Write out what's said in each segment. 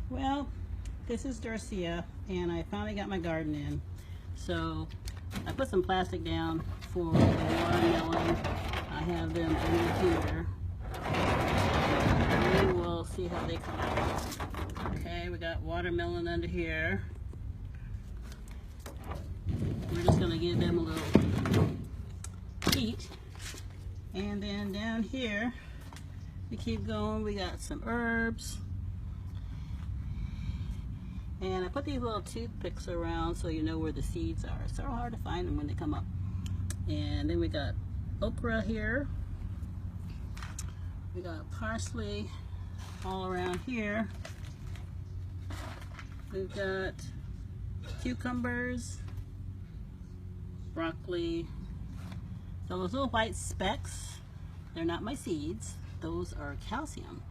Well, this is Dorcia, and I finally got my garden in. So I put some plastic down for the watermelon. I have them in here. We will see how they come out. Okay, we got watermelon under here. We're just going to give them a little heat. And then down here, we keep going. We got some herbs. And I put these little toothpicks around so you know where the seeds are. It's so hard to find them when they come up. And then we got okra here. We got parsley all around here. We've got cucumbers, broccoli. So those little white specks, they're not my seeds. Those are calcium.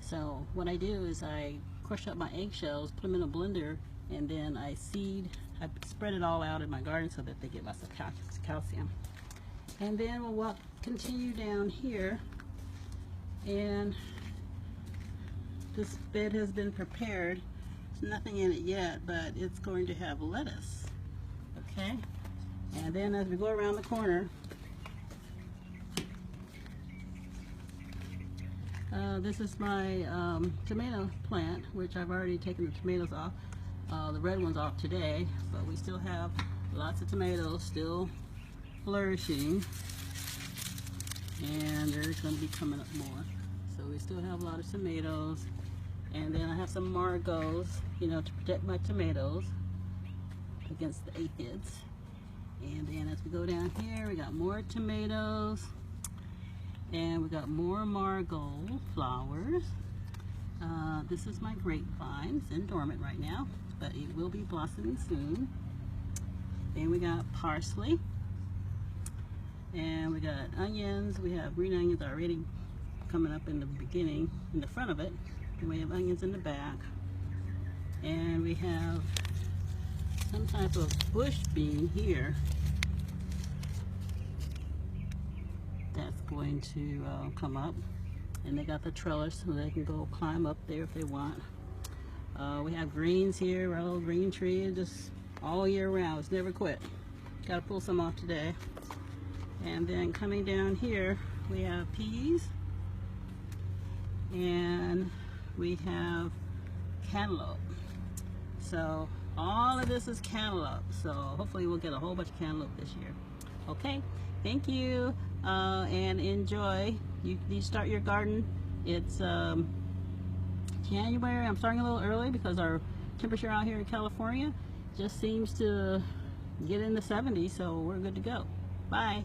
So what I do is I crush up my eggshells, put them in a blender, and then I spread it all out in my garden so that they get lots of calcium. And then we'll continue down here, and this bed has been prepared. There's nothing in it yet, but it's going to have lettuce. Okay? And then as we go around the corner, this is my tomato plant, which I've already taken the tomatoes off, the red ones off today, but we still have lots of tomatoes still flourishing, and they're going to be coming up more. So we still have a lot of tomatoes, and then I have some Margos, you know, to protect my tomatoes against the aphids. And then as we go down here, we got more tomatoes. And we got more Margot flowers. This is my grapevine. It's in dormant right now, but it will be blossoming soon. Then we got parsley. And we got onions. We have green onions already coming up in the beginning, in the front of it. And we have onions in the back. And we have some type of bush bean here that's going to come up, and they got the trellis so they can go climb up there if they want. We have greens here, our little green tree, just all year round. It's never quit. Got to pull some off today. And then coming down here, we have peas, and we have cantaloupe. So all of this is cantaloupe. So hopefully we'll get a whole bunch of cantaloupe this year. Okay, thank you. And enjoy. You start your garden. It's January. I'm starting a little early because our temperature out here in California just seems to get in the 70s, so we're good to go. Bye.